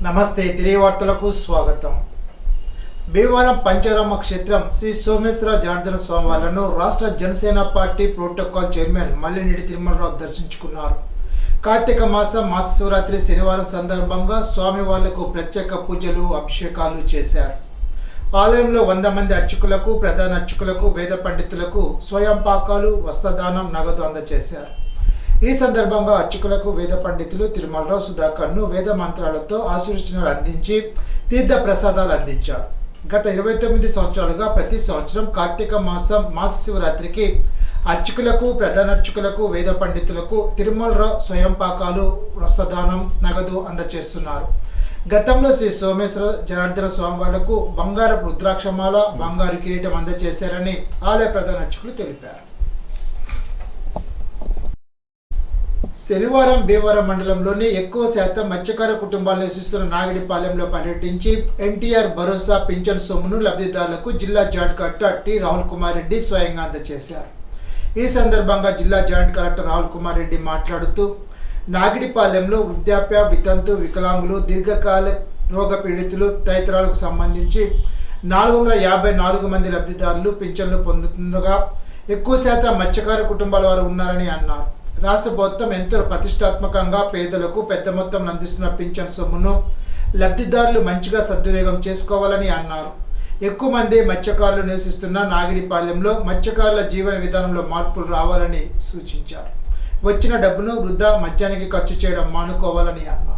నమస్తే తిరిగి వార్తలకు స్వాగతం. భీమవరం పంచారామ క్షేత్రం శ్రీ సోమేశ్వర జనార్దన స్వామి వారిను రాష్ట్ర Janasena party protocol chairman Mallinedi Tirumalarao దర్శించుకున్నారు. కార్తీక మాసం మహాశివరాత్రి శనివారం సందర్భంగా స్వామి వాళ్లకు ప్రత్యేక పూజలు అభిషేకాలు చేశారు. ఆలయంలో 100 మంది అర్చకులకు ప్రధాన అర్చకులకు వేద పండితులకు స్వయం పాకాలు వస్త్రదానం నగదు అందజేశారు. ఈ సందర్భంగా అర్చకులకు వేద పండితులు తిరుమలరావు సుధాకర్ను వేద మంత్రాలతో ఆశీర్వచనాలు అందించి తీర్థ ప్రసాదాలు అందించారు. గత 29 సంవత్సరాలుగా ప్రతి సంవత్సరం కార్తీక మాసం మహాశివరాత్రికి అర్చకులకు ప్రధాన అర్చకులకు వేద పండితులకు తిరుమలరావు స్వయం పాకాలు వస్త్రదానం నగదు అందజేస్తున్నారు. గతంలో శ్రీ సోమేశ్వర జనార్దన స్వామి వాళ్లకు బంగారపు రుద్రాక్షమాల బంగారు కిరీటం అందజేశారని ఆలయ ప్రధాన అర్చకులు తెలిపారు. శనివారం భీమవరం మండలంలోని ఎక్కువ శాతం మత్స్యకార కుటుంబాలు నివసిస్తున్న నాగిడిపాలెంలో పర్యటించి ఎన్టీఆర్ భరోసా పింఛన్ సొమ్మును లబ్ధిదారులకు జిల్లా joint collector T Rahul Kumar Reddy స్వయంగా అందజేశారు. ఈ సందర్భంగా జిల్లా జాయింట్ కలెక్టర్ రాహుల్ కుమార్ రెడ్డి మాట్లాడుతూ నాగిడిపాలెంలో వృద్ధాప్య వితంతు వికలాంగులు దీర్ఘకాల రోగ పీడితులు తదితరాలకు సంబంధించి 454 మంది లబ్ధిదారులు పింఛన్లు పొందుతుండగా ఎక్కువ శాతం మత్స్యకార కుటుంబాల వారు ఉన్నారని అన్నారు. రాష్ట్ర ప్రభుత్వం ఎంతో ప్రతిష్టాత్మకంగా పేదలకు పెద్ద మొత్తం అందిస్తున్న పింఛన్ సొమ్మును లబ్ధిదారులు మంచిగా సద్వినియోగం చేసుకోవాలని అన్నారు. ఎక్కువ మంది మత్స్యకారులు నివసిస్తున్న నాగిడిపాలెంలో మత్స్యకారుల జీవన విధానంలో మార్పులు రావాలని సూచించారు. వచ్చిన డబ్బును వృధా మద్యానికి ఖర్చు చేయడం మానుకోవాలని అన్నారు.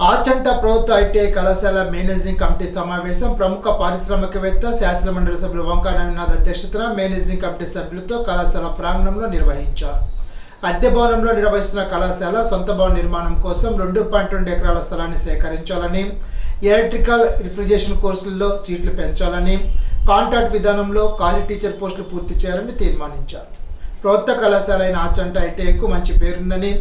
ఆచంట ప్రభుత్వ ఐటీఐ కళాశాల మేనేజింగ్ కమిటీ సమావేశం ప్రముఖ పారిశ్రామికవేత్త శాసనమండలి సభ్యులు వంకా నవీనాథ్ అధ్యక్షతన మేనేజింగ్ కమిటీ సభ్యులతో కళాశాల ప్రాంగణంలో నిర్వహించారు. అద్దె భవనంలో నిర్వహిస్తున్న కళాశాల సొంత భవన నిర్మాణం కోసం 2.2 ఎకరాల స్థలాన్ని సేకరించాలని, ఎలక్ట్రికల్ రిఫ్రిజరేషన్ కోర్సుల్లో సీట్లు పెంచాలని, కాంట్రాక్ట్ విధానంలో ఖాళీ టీచర్ పోస్టులు పూర్తి చేయాలని తీర్మానించారు. ప్రభుత్వ కళాశాల అయిన ఆచంట ఐటీఐకు మంచి పేరుందని,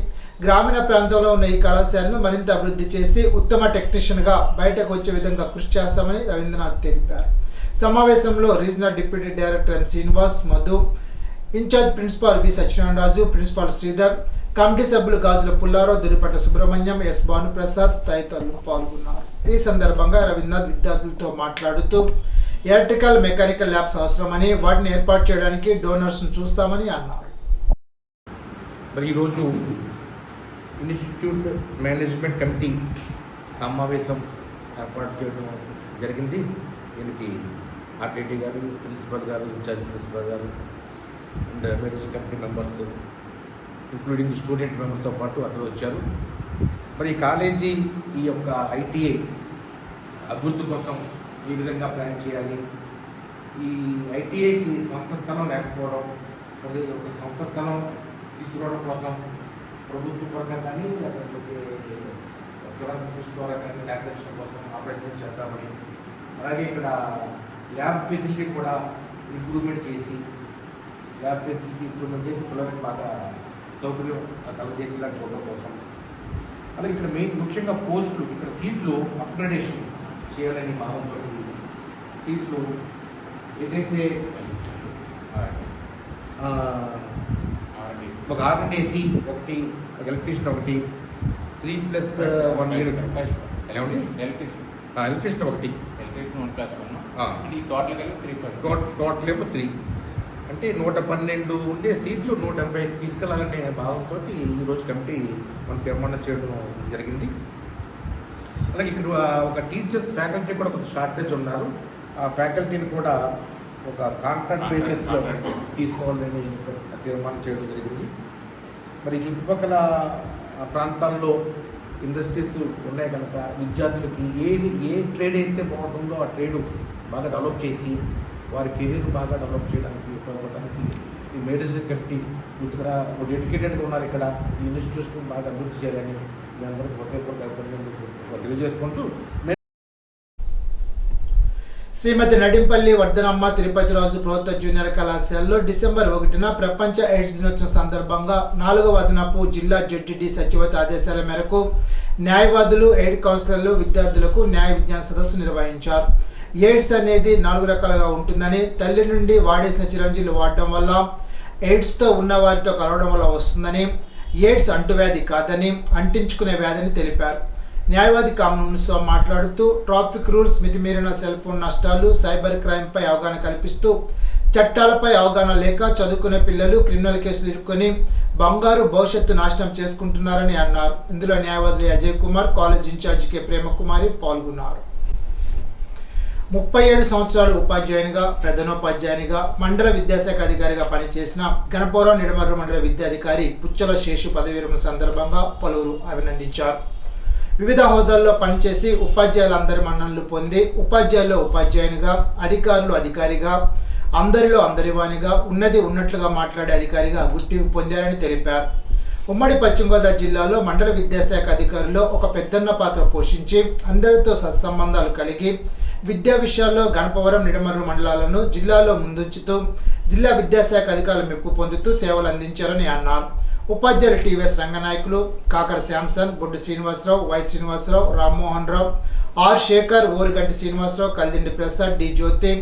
గ్రామీణ ప్రాంతంలో ఉన్న ఈ కళాశాలను మరింత అభివృద్ధి చేసి ఉత్తమ టెక్నీషియన్గా బయటకు వచ్చే విధంగా కృషి చేస్తామని రవీంద్రనాథ్ తెలిపారు. సమావేశంలో regional deputy director M Srinivas, Madhu, in charge principal V Satyanarayanaraju, principal Sridhar, committee సభ్యులు గాజుల పుల్లారావు, దురిపట్ట సుబ్రహ్మణ్యం, ఎస్ భానుప్రసాద్ తదితరులు పాల్గొన్నారు. ఈ సందర్భంగా రవీంద్రనాథ్ విద్యార్థులతో మాట్లాడుతూ ఎలక్ట్రికల్ మెకానికల్ ల్యాబ్స్ అవసరమని, వాటిని ఏర్పాటు చేయడానికి డోనర్స్ను చూస్తామని అన్నారు. ఈరోజు ఇన్స్టిట్యూట్ మేనేజ్మెంట్ కమిటీ సమావేశం ఏర్పాటు చేయడం జరిగింది. దీనికి RTT garu, principal garu, in charge principal garu and managing committee members including student మెంబర్తో పాటు అక్కడ వచ్చారు. మరి ఈ కాలేజీ ఈ యొక్క ఐటీఐ అభివృద్ధి కోసం ఏ విధంగా ప్లాన్ చేయాలి, ఈ ఐటీఐకి స్వంత స్థలం లేకపోవడం, మరి ఒక స్వంత స్థలం తీసుకోవడం కోసం ప్రభుత్వ పరంగా కానీ లేకపోతే ఫిలాంథ్రఫీస్ ద్వారా కానీ శానిటేషన్ కోసం ఆపరేషన్ చేద్దామని, అలాగే ఇక్కడ ల్యాబ్ ఫెసిలిటీ కూడా ఇంప్రూవ్మెంట్ చేసి పిల్లలకు బాగా సౌకర్యం కలగజేసేలా చూడడం కోసం, అలాగే ఇక్కడ ముఖ్యంగా పోస్టులు, ఇక్కడ సీట్లు అప్గ్రేడేషన్ చేయాలని భావంతో సీట్లు ఏదైతే ఒక R&D ఒకటి, ఎలక్ట్రీషియన్ ఒకటి, 3+1 యూనిట్ ఏమండి ఎలక్ట్రీషియన్ ఒకటి, టోటల్ ఏమో 3 అంటే 112 ఉండే సీట్లు 180 తీసుకెళ్లాలనే భావంతో ఈరోజు కమిటీ మనం తీర్మానం చేయడం జరిగింది. అలాగే ఇక్కడ ఒక టీచర్స్ ఫ్యాకల్టీ కూడా కొంచెం షార్టేజ్ ఉన్నారు. ఆ ఫ్యాకల్టీని కూడా ఒక కాంట్రాక్ట్ బేసిస్లో తీసుకోవాలని తీర్మానం చేయడం జరిగింది. మరి చుట్టుపక్కల ప్రాంతాల్లో ఇండస్ట్రీస్ ఉన్నాయి కనుక విద్యార్థులకి ఏ ట్రేడ్ అయితే బాగుంటుందో ఆ ట్రేడ్ బాగా డెవలప్ చేసి వారి కెరీర్ బాగా డెవలప్ చేయడానికి ఉపయోగపడడానికి ఈ మేనేజింగ్ కమిటీ పూర్తిగా డెడికేటెడ్గా ఉన్నారు. ఇక్కడ ఈ ఇన్స్టిట్యూషన్ బాగా అభివృద్ధి చేయాలని మీ అందరికీ ఒకే తెలియజేసుకుంటూ శ్రీమతి నడింపల్లి వర్ధనమ్మ తిరుపతి రాజు ప్రభుత్వ జూనియర్ కళాశాలలో డిసెంబర్ 1న ప్రపంచ ఎయిడ్స్ దినోత్సవం సందర్భంగా 4వ అదనపు జిల్లా జెడ్టీడీ సచివత ఆదేశాల మేరకు న్యాయవాదులు, ఎయిడ్ కౌన్సిలర్లు, విద్యార్థులకు న్యాయ విజ్ఞాన సదస్సు నిర్వహించారు. ఎయిడ్స్ అనేది 4 రకాలుగా ఉంటుందని, తల్లి నుండి వాడేసిన చిరంజీవులు వాడడం వల్ల, ఎయిడ్స్తో ఉన్న వారితో కలవడం వల్ల వస్తుందని, ఎయిడ్స్ అంటువ్యాధి కాదని, అంటించుకునే వ్యాధిని తెలిపారు. న్యాయవాది కామన్ స్వామి మాట్లాడుతూ ట్రాఫిక్ రూల్స్, మితిమీరిన సెల్ ఫోన్ నష్టాలు, సైబర్ క్రైమ్పై అవగాహన కల్పిస్తూ చట్టాలపై అవగాహన లేక చదువుకునే పిల్లలు క్రిమినల్ కేసులు ఇరుక్కొని బంగారు భవిష్యత్తు నాశనం చేసుకుంటున్నారని అన్నారు. ఇందులో న్యాయవాదులు Ajay Kumar, college incharge K Premakumari పాల్గొన్నారు. 37 సంవత్సరాలు ఉపాధ్యాయునిగా, ప్రధానోపాధ్యాయునిగా, మండల విద్యాశాఖ అధికారిగా పనిచేసిన గణపవరం నిడమర్రు మండల విద్యాధికారి పుచ్చల శేషు పదవి విరమణ సందర్భంగా పలువురు అభినందించారు. వివిధ హోదాల్లో పనిచేసి ఉపాధ్యాయులందరి మన్ననలు పొంది ఉపాధ్యాయుల్లో ఉపాధ్యాయునిగా, అధికారులు అధికారిగా, అందరిలో అందరివానిగా, ఉన్నది ఉన్నట్లుగా మాట్లాడే అధికారిగా గుర్తింపు పొందారని తెలిపారు. ఉమ్మడి పశ్చిమ గోదావరి జిల్లాలో మండల విద్యాశాఖ అధికారుల్లో ఒక పెద్దన్న పాత్ర పోషించి అందరితో సత్సంబంధాలు కలిగి విద్యా విషయాల్లో గణపవరం, నిడమర్రు మండలాలను జిల్లాలో ముందుంచుతూ జిల్లా విద్యాశాఖ అధికారులు మెప్పు పొందుతూ సేవలు అందించారని అన్నారు. ఉపాధ్యాయులు TVS Ranganayakulu, Kakara Samson, Boddu Srinivasarao, Y Srinivasarao, Rammohan Rao, R Sekhar, Oruganti Srinivasarao, Kaldindi Prasad, D Jyothi,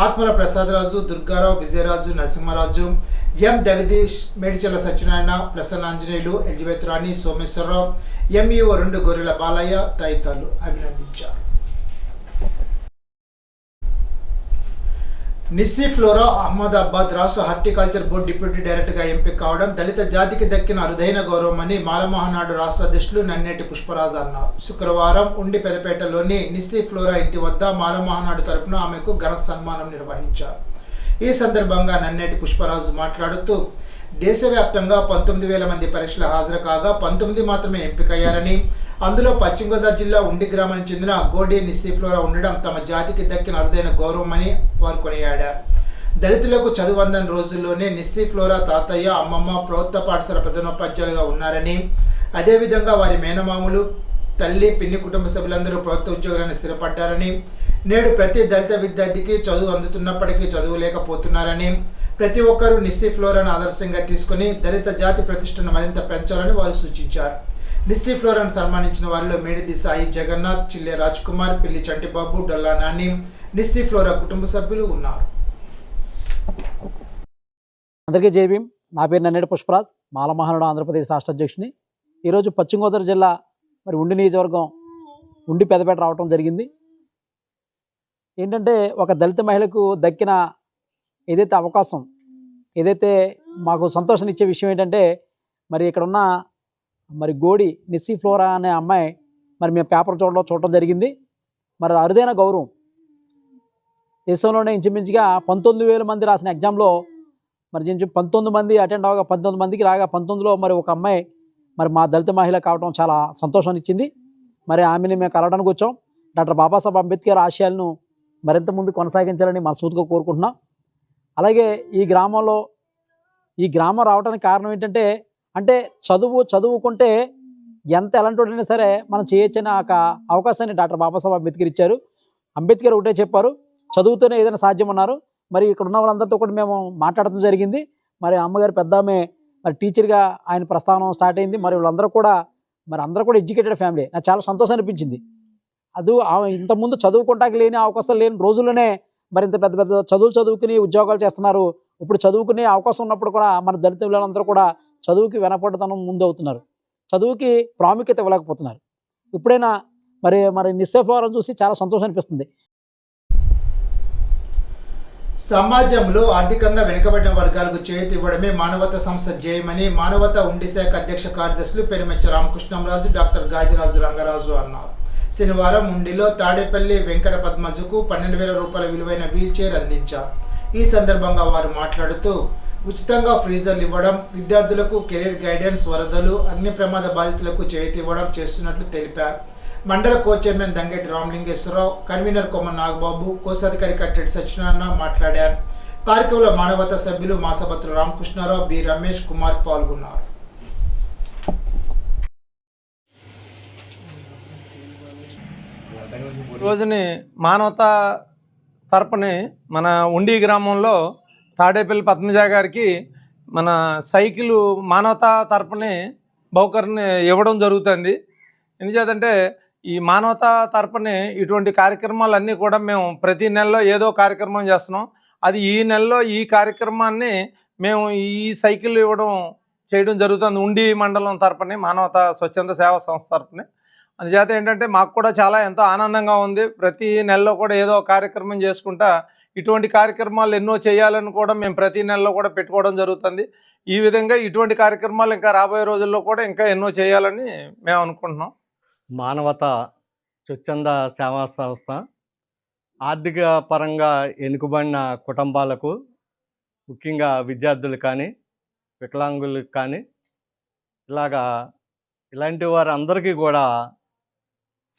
Atmala Prasadaraju, Durgarao, Vijayaraju, Narasimharaju, M Jagadish, Medichella Satyanarayana, Prasannanjaneyulu, Elizabeth Rani, Someswararao, MEO 2 Gorrela Balayya తదితరులు అభినందించారు. నిస్సీ ఫ్లోరా అహ్మదాబాద్ రాష్ట్ర హార్టికల్చర్ బోర్డు డిప్యూటీ డైరెక్టర్గా ఎంపిక కావడం దళిత జాతికి దక్కిన అరుదైన గౌరవమని మాలమహానాడు రాష్ట్ర అధ్యక్షులు నన్నేటి పుష్పరాజు అన్నారు. శుక్రవారం ఉండి పెదపేటలోని నిస్సీ ఫ్లోరా ఇంటి వద్ద మాలమహానాడు తరపున ఆమెకు ఘన సన్మానం నిర్వహించారు. ఈ సందర్భంగా నన్నేటి పుష్పరాజు మాట్లాడుతూ దేశవ్యాప్తంగా 19,000 మంది పరీక్షలు హాజరు కాగా 19 మాత్రమే ఎంపికయ్యారని, అందులో పశ్చిమ గోదావరి జిల్లా ఉండి గ్రామానికి చెందిన గోడి నిస్సీ ఫ్లోరా ఉండడం తమ జాతికి దక్కిన అరుదైన గౌరవమని వారు కొనియాడారు. దళితులకు చదువు అందని రోజుల్లోనే నిస్సీ ఫ్లోరా తాతయ్య, అమ్మమ్మ ప్రభుత్వ పాఠశాల ప్రధానోపాధ్యాయులుగా ఉన్నారని, అదేవిధంగా వారి మేనమామలు, తల్లి, పిన్ని కుటుంబ సభ్యులందరూ ప్రభుత్వ ఉద్యోగాలను స్థిరపడ్డారని, నేడు ప్రతి దళిత విద్యార్థికి చదువు అందుతున్నప్పటికీ చదువు లేకపోతున్నారని, ప్రతి ఒక్కరూ నిస్సీ ఫ్లోరాను ఆదర్శంగా తీసుకుని దళిత జాతి ప్రతిష్టను మరింత పెంచాలని వారు సూచించారు. నిస్సీ ఫ్లోరాను సన్మానించిన వారిలో మేడిది సాయి జగన్నాథ్, చిల్లె రాజ్ కుమార్, పిల్లి చంటిబాబు, డొల్లా నాని, నిస్సీ ఫ్లోరా కుటుంబ సభ్యులు ఉన్నారు. అందరికీ జై భీమ్. నా పేరు నన్నేటి పుష్పరాజ్, మాలమహానాడు ఆంధ్రప్రదేశ్ రాష్ట్ర అధ్యక్షుని. ఈరోజు పశ్చిమ గోదావరి జిల్లా ఉండి నియోజకవర్గం ఉండి పెదపేట రావడం జరిగింది. ఏంటంటే ఒక దళిత మహిళకు దక్కిన ఏదైతే అవకాశం, ఏదైతే మాకు సంతోషాన్ని ఇచ్చే విషయం ఏంటంటే, మరి ఇక్కడ ఉన్న గోడి నిస్సీ ఫ్లోరా అనే అమ్మాయి మేము పేపర్ చూడటం జరిగింది. మరి అరుదైన గౌరవం. దేశంలోనే ఇంచుమించుగా 19,000 మంది రాసిన ఎగ్జామ్లో 19 మంది అటెండ్ అవగా 19 మందికి రాగా 19లో ఒక అమ్మాయి మా దళిత మహిళ కావడం చాలా సంతోషాన్ని ఇచ్చింది. ఆమెని మేము కలవడానికి వచ్చాం. డాక్టర్ బాబాసాహెబ్ అంబేద్కర్ ఆశయాలను మరింత ముందు కొనసాగించాలని మనస్ఫూర్తిగా కోరుకుంటున్నాం. అలాగే ఈ గ్రామం రావడానికి కారణం ఏంటంటే, చదువుకుంటే ఎలాంటి వాడైనా సరే మనం చేయొచ్చని ఒక అవకాశాన్ని డాక్టర్ బాబాసాహెబ్ అంబేద్కర్ ఇచ్చారు. అంబేద్కర్ ఒకటే చెప్పారు, చదువుతూనే ఏదైనా సాధ్యమన్నారు. ఇక్కడ ఉన్న వాళ్ళందరితో కూడా మేము మాట్లాడటం జరిగింది. అమ్మగారు పెద్ద ఆమె టీచర్గా ఆయన ప్రస్థానం స్టార్ట్ అయింది. వీళ్ళందరూ కూడా అందరూ కూడా ఎడ్యుకేటెడ్ ఫ్యామిలీ. నాకు చాలా సంతోషం అనిపించింది. ఇంతకుముందు చదువుకుంటాకి లేని అవకాశం లేని రోజుల్లోనే ఇంత పెద్ద పెద్ద చదువుకుని ఉద్యోగాలు చేస్తున్నారు. ఇప్పుడు చదువుకునే అవకాశం ఉన్నప్పుడు కూడా మన దళిత పిల్లలందరూ కూడా చదువుకి వెనపడతనం ముందు అవుతున్నారు. చదువుకి ప్రాముఖ్యత ఇవ్వలేకపోతున్నారు. ఇప్పుడైనా నిస్సీ ఫ్లోరా చూసి చాలా సంతోషం అనిపిస్తుంది. సమాజంలో ఆర్థికంగా వెనుకబడిన వర్గాలకు చేయూత ఇవ్వడమే మానవతా సంస్థ ధ్యేయమని మానవతా ఉండి శాఖ అధ్యక్ష కార్యదర్శులు పెనుమెచ్చ రామకృష్ణంరాజు, డాక్టర్ గాదిరాజు రంగరాజు అన్నారు. శనివారం ఉండిలో తాడేపల్లి వెంకట పద్మజకు 12,000 రూపాయల విలువైన వీల్ చైర్ అందించారు. ఈ సందర్భంగా వారు మాట్లాడుతూ ఉచితంగా ఫ్రీజర్లు ఇవ్వడం, విద్యార్థులకు కెరీర్ గైడెన్స్, వరదలు, అగ్ని ప్రమాద బాధితులకు చేయూత ఇవ్వడం చేస్తున్నట్లు తెలిపారు. మండల co chairman Dangeti Ramalingeswararao, convener Komma Nagababu, కోశాధికారి కట్టెటి సత్యనారాయణ మాట్లాడారు. కార్యక్రమంలో మానవతా సభ్యులు మాసపత్రులు రామకృష్ణారావు, బి రమేష్ కుమార్ పాల్గొన్నారు. రోజుని మానవతా తరపుని మన ఉండి గ్రామంలో తాడేపల్లి పద్మజ గారికి మన సైకిలు మానవతా తరపుని బహుకరణ ఇవ్వడం జరుగుతుంది. ఎందుచేతంటే ఈ మానవతా తరపుని ఇటువంటి కార్యక్రమాలన్నీ కూడా మేము ప్రతి నెలలో ఏదో కార్యక్రమం చేస్తున్నాం. అది ఈ నెలలో ఈ కార్యక్రమాన్ని మేము ఈ సైకిల్ ఇవ్వడం చేయడం జరుగుతుంది ఉండి మండలం తరపుని మానవతా స్వచ్ఛంద సేవా సంస్థ తరపుని. అందుచేత ఏంటంటే మాకు కూడా చాలా ఎంతో ఆనందంగా ఉంది. ప్రతి నెలలో కూడా ఏదో ఒక కార్యక్రమం చేసుకుంటా ఇటువంటి కార్యక్రమాలు ఎన్నో చేయాలని కూడా మేము ప్రతి నెలలో కూడా పెట్టుకోవడం జరుగుతుంది. ఈ విధంగా ఇటువంటి కార్యక్రమాలు ఇంకా రాబోయే రోజుల్లో కూడా ఇంకా ఎన్నో చేయాలని మేము అనుకుంటున్నాం. మానవతా స్వచ్ఛంద సేవా సంస్థ ఆర్థిక పరంగా వెనుకబడిన కుటుంబాలకు, ముఖ్యంగా విద్యార్థులు కానీ వికలాంగులకు కానీ ఇలాంటి వారందరికీ కూడా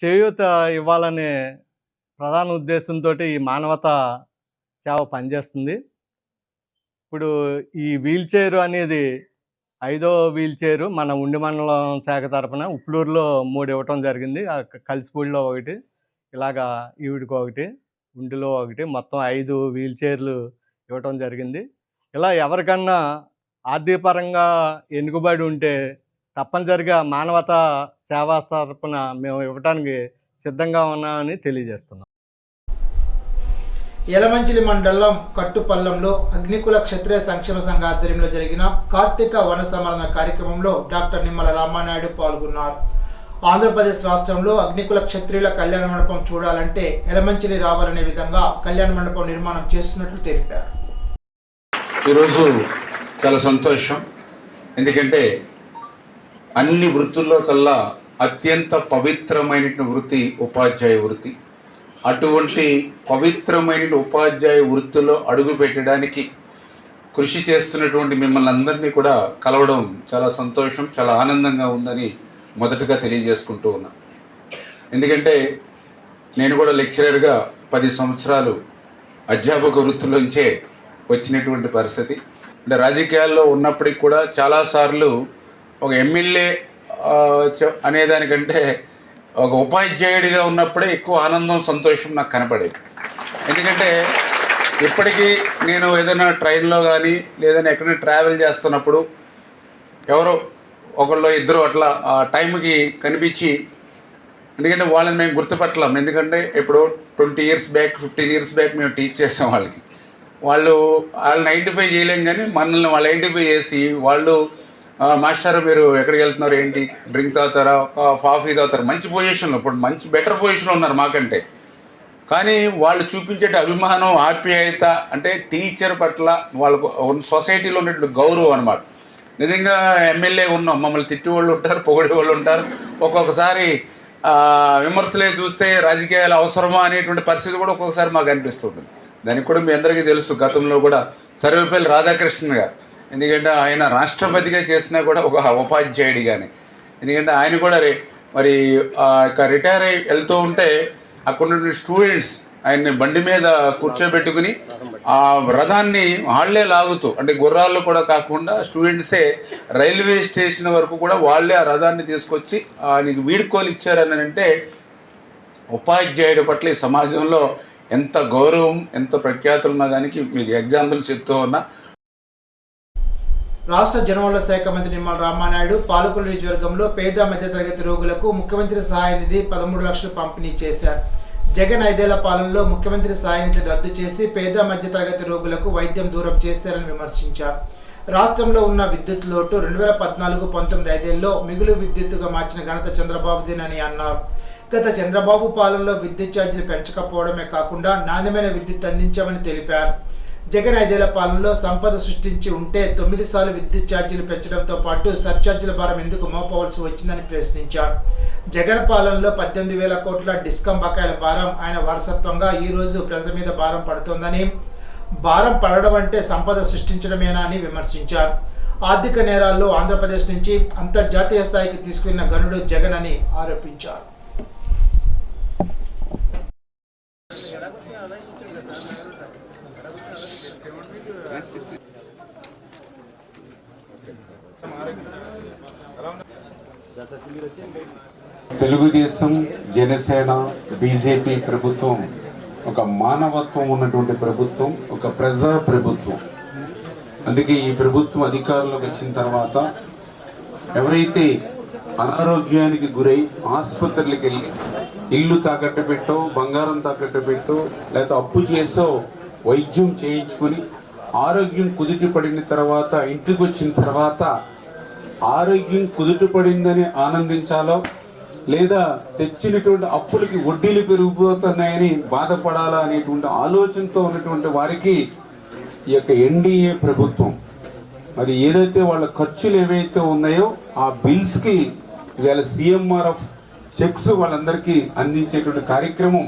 చేయూత ఇవ్వాలనే ప్రధాన ఉద్దేశంతో ఈ మానవతా సేవ పనిచేస్తుంది. ఇప్పుడు ఈ వీల్ చైర్ అనేది 5వ వీల్ చైరు మన ఉండి మండలం శాఖ తరపున ఉప్లూరులో 3 ఇవ్వటం జరిగింది. కలిసిపూడిలో 1, ఈవిడికి 1, ఉండిలో 1, మొత్తం 5 వీల్ చైర్లు ఇవ్వటం జరిగింది. ఇలా ఎవరికన్నా ఆర్థిక పరంగా వెనుకబడి ఉంటే తప్పనిసరిగా మానవతా సేవా తరపున మేము ఇవ్వడానికి సిద్ధంగా ఉన్నామని తెలియజేస్తున్నాం. యలమంచిలి మండలం కట్టుపల్లంలో అగ్నికుల క్షత్రియ సంక్షేమ సంఘ ఆధ్వర్యంలో జరిగిన కార్తీక వన సమరణ కార్యక్రమంలో డాక్టర్ నిమ్మల రామానాయుడు పాల్గొన్నారు. ఆంధ్రప్రదేశ్ రాష్ట్రంలో అగ్నికుల క్షత్రియుల కళ్యాణ మండపం చూడాలంటే యలమంచిలి రావాలనే విధంగా కళ్యాణ మండపం నిర్మాణం చేస్తున్నట్లు తెలిపారు. ఈరోజు చాలా సంతోషం. ఎందుకంటే అన్ని వృత్తుల్లో కల్లా అత్యంత పవిత్రమైన వృత్తి ఉపాధ్యాయ వృత్తి. అటువంటి పవిత్రమైన ఉపాధ్యాయ వృత్తిలో అడుగు పెట్టడానికి కృషి చేస్తున్నటువంటి మిమ్మల్ని అందరినీ కూడా కలవడం చాలా సంతోషం, చాలా ఆనందంగా ఉందని మొదటగా తెలియజేసుకుంటూ ఉన్నా. ఎందుకంటే నేను కూడా లెక్చరర్గా 10 సంవత్సరాలు అధ్యాపక వృత్తిలోంచే వచ్చినటువంటి పరిస్థితి. అంటే రాజకీయాల్లో ఉన్నప్పటికి కూడా చాలాసార్లు ఒక ఎమ్మెల్యే అనేదానికంటే ఒక ఉపాధ్యాయుడిగా ఉన్నప్పుడే ఎక్కువ ఆనందం, సంతోషం నాకు కనపడేది. ఎందుకంటే ఇప్పటికీ నేను ఏదైనా ట్రైన్లో కానీ లేదని ఎక్కడైనా ట్రావెల్ చేస్తున్నప్పుడు ఎవరో ఒకళ్ళు ఇద్దరు అట్లా ఆ టైంకి కనిపించి, ఎందుకంటే వాళ్ళని మేము గుర్తుపట్టలేం. ఎందుకంటే ఇప్పుడు 20 years బ్యాక్ 15 years బ్యాక్ మేము టీచ్ చేసాం వాళ్ళని ఐడెంటిఫై చేయలేం. కానీ మనల్ని వాళ్ళు ఐడెంటిఫై చేసి వాళ్ళు మాస్టర్ మీరు ఎక్కడికి వెళ్తున్నారు, ఏంటి, డ్రింక్ తాగుతారా, కాఫీ తాగుతారా, మంచి పొజిషన్లో, ఇప్పుడు మంచి బెటర్ పొజిషన్లో ఉన్నారు మాకంటే. కానీ వాళ్ళు చూపించే అభిమానం, ఆప్యాయత అంటే టీచర్ పట్ల వాళ్ళకు సొసైటీలో ఉన్నటువంటి గౌరవం అనమాట. నిజంగా ఎమ్మెల్యే ఉన్నాం, మమ్మల్ని తిట్టేవాళ్ళు ఉంటారు, పొగిడేవాళ్ళు ఉంటారు. ఒక్కొక్కసారి విమర్శలే చూస్తే రాజకీయాలు అవసరమా అనేటువంటి పరిస్థితి కూడా ఒక్కొక్కసారి మాకు అనిపిస్తుంటుంది. దానికి కూడా మీ అందరికీ తెలుసు, గతంలో కూడా సర్వేపల్లి రాధాకృష్ణన్ గారు, ఎందుకంటే ఆయన రాష్ట్రపతిగా చేసినా కూడా ఒక ఉపాధ్యాయుడిగానే. ఎందుకంటే ఆయన కూడా మరి రిటైర్ అయి వెళ్తూ ఉంటే అక్కడ ఉన్న స్టూడెంట్స్ ఆయన్ని బండి మీద కూర్చోబెట్టుకుని ఆ రథాన్ని వాళ్ళే లాగుతూ, అంటే గుర్రాల్లో కూడా కాకుండా స్టూడెంట్సే రైల్వే స్టేషన్ వరకు కూడా వాళ్ళే ఆ రథాన్ని తీసుకొచ్చి ఆయనకి వీడ్కోలు ఇచ్చారని అంటే ఉపాధ్యాయుడి పట్ల ఈ సమాజంలో ఎంత గౌరవం, ఎంత ప్రఖ్యాతులు ఉన్న దానికి మీకు ఎగ్జాంపుల్ చెప్తూ ఉన్నా. రాష్ట్ర జనవరుల శాఖ మంత్రి నిమ్మల రామానాయుడు పాలకొల్లు నియోజకవర్గంలో పేద మధ్యతరగతి రోగులకు ముఖ్యమంత్రి సహాయ నిధి 13 లక్షలు పంపిణీ చేశారు. జగన్ 5 ఏళ్ల పాలనలో ముఖ్యమంత్రి సహాయ నిధి రద్దు చేసి పేద మధ్యతరగతి రోగులకు వైద్యం దూరం చేశారని విమర్శించారు. రాష్ట్రంలో ఉన్న విద్యుత్ లోటు 2014-19 5ఏళ్లలో మిగులు విద్యుత్తుగా మార్చిన ఘనత చంద్రబాబుదేనని అన్నారు. గత చంద్రబాబు పాలనలో విద్యుత్ ఛార్జీలు పెంచకపోవడమే కాకుండా నాణ్యమైన విద్యుత్ అందించామని తెలిపారు. జగన్ 5 ఏళ్ల పాలనలో సంపద సృష్టించి ఉంటే 9 సార్లు విద్యుత్ ఛార్జీలు పెంచడంతో పాటు సర్ఛార్జీల భారం ఎందుకు మోపవలసి వచ్చిందని ప్రశ్నించారు. జగన్ పాలనలో 18,000 కోట్ల డిస్కమ్ బకాయిల భారం ఆయన వారసత్వంగా ఈ రోజు ప్రజల మీద భారం పడుతోందని, భారం పడడం అంటే సంపద సృష్టించడమేనా అని విమర్శించారు. ఆర్థిక నేరాల్లో ఆంధ్రప్రదేశ్ నుంచి అంతర్జాతీయ స్థాయికి తీసుకున్న గనుడు జగన్ అని ఆరోపించారు. తెలుగుదేశం, జనసేన, బీజేపీ ప్రభుత్వం ఒక మానవత్వం ఉన్నటువంటి ప్రభుత్వం, ఒక ప్రజా ప్రభుత్వం. అందుకే ఈ ప్రభుత్వం అధికారంలోకి వచ్చిన తర్వాత ఎవరైతే అనారోగ్యానికి గురై ఆసుపత్రులకు వెళ్ళి ఇల్లు తాకట్టు పెట్టో, బంగారం తాకట్టు పెట్టో, లేదా అప్పు చేసో వైద్యం చేయించుకుని ఆరోగ్యం కుదిటి పడిన తర్వాత ఇంటికి వచ్చిన తర్వాత ఆరోగ్యం కుదుటపడిందని ఆనందించాలో, లేదా తెచ్చినటువంటి అప్పులకి వడ్డీలు పెరిగిపోతున్నాయని బాధపడాలా అనేటువంటి ఆలోచనతో ఉన్నటువంటి వారికి ఈ యొక్క ఎన్డీఏ ప్రభుత్వం మరి ఏదైతే వాళ్ళ ఖర్చులు ఏవైతే ఉన్నాయో ఆ బిల్స్కి ఇవాళ CMRF చెక్స్ వాళ్ళందరికీ అందించేటువంటి కార్యక్రమం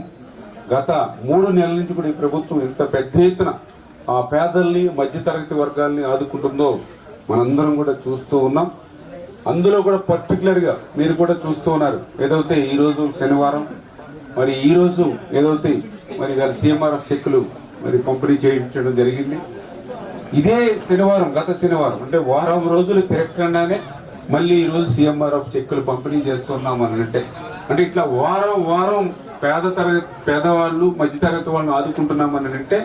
గత 3 నెలల నుంచి కూడా ఈ ప్రభుత్వం ఎంత పెద్ద ఎత్తున ఆ పేదల్ని మధ్యతరగతి వర్గాల్ని ఆదుకుంటుందో మనందరం కూడా చూస్తూ ఉన్నాం. అందులో కూడా పర్టికులర్గా మీరు కూడా చూస్తూ ఉన్నారు. ఏదైతే ఈరోజు శనివారం మరి ఈరోజు ఏదైతే మరి ఇవాళ CMRF చెక్కులు మరి పంపిణీ చేయించడం జరిగింది. ఇదే శనివారం, గత శనివారం అంటే వారం రోజులు తిరగకుండానే మళ్ళీ ఈరోజు CMRF చెక్కులు పంపిణీ చేస్తున్నాం అని అంటే ఇట్లా వారం పేదవాళ్ళు మధ్యతరగతి వాళ్ళని ఆదుకుంటున్నామని అంటే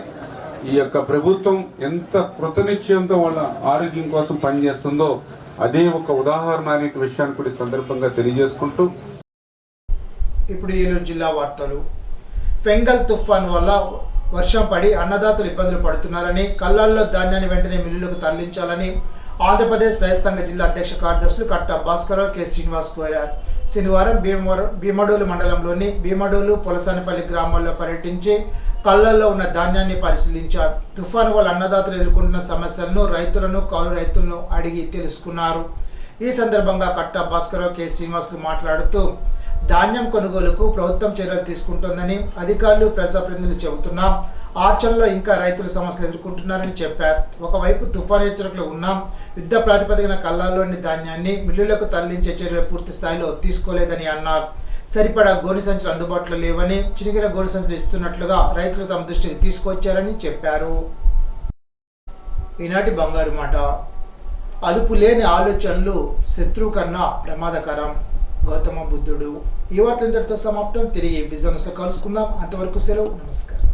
ఈ యొక్క ప్రభుత్వం ఎంత కృతనిశ్చయంతో వాళ్ళ ఆరోగ్యం కోసం పనిచేస్తుందో అదే ఒక ఉదాహరణ అనే విషయాన్ని కూడా సందర్భంగా తెలియజేసుకుంటూ ఇప్పుడు ఏలూరు జిల్లా వార్తలు. ఫెంగల్ తుఫాన్ వల్ల వర్షం పడి అన్నదాతలు ఇబ్బందులు పడుతున్నారని, కళ్ళాల్లో ధాన్యాన్ని వెంటనే మిల్లులకు తరలించాలని ఆంధ్రప్రదేశ్ రైతు సంఘ జిల్లా అధ్యక్ష కార్యదర్శులు కట్ట భాస్కరరావు, కె శ్రీనివాస్ కోరారు. శనివారం భీమడోలు మండలంలోని భీమడోలు, పొలసానిపల్లి గ్రామాల్లో పర్యటించి కళ్ళల్లో ఉన్న ధాన్యాన్ని పరిశీలించారు. తుఫాను వల్ల అన్నదాతలు ఎదుర్కొంటున్న సమస్యలను రైతులను, కౌలు రైతులను అడిగి తెలుసుకున్నారు. ఈ సందర్భంగా కట్ట భాస్కరరావు, కె శ్రీనివాసులు మాట్లాడుతూ ధాన్యం కొనుగోలుకు ప్రభుత్వం చర్యలు తీసుకుంటోందని అధికారులు, ప్రజాప్రతినిధులు చెబుతున్నా ఆచరణలో ఇంకా రైతులు సమస్యలు ఎదుర్కొంటున్నారని చెప్పారు. ఒకవైపు తుఫాను హెచ్చరికలు ఉన్నా యుద్ధ ప్రాతిపదికన కళ్ళాల్లోని ధాన్యాన్ని మిల్లులకు తరలించే చర్యలు పూర్తి స్థాయిలో తీసుకోలేదని అన్నారు. సరిపడా గోనె సంచులు అందుబాటులో లేవని, చినిగిన గోనె సంచులు ఇస్తున్నట్లుగా రైతులు తమ దృష్టికి తీసుకొచ్చారని చెప్పారు. ఈనాటి బంగారు మాట. అదుపు లేని ఆలోచనలు శత్రువు కన్నా ప్రమాదకరం. గౌతమ బుద్ధుడు. ఈ వార్త ఇంతటితో సమాప్తం. తిరిగి బిజినెస్లో కలుసుకుందాం. అంతవరకు సెలవు. నమస్కారం.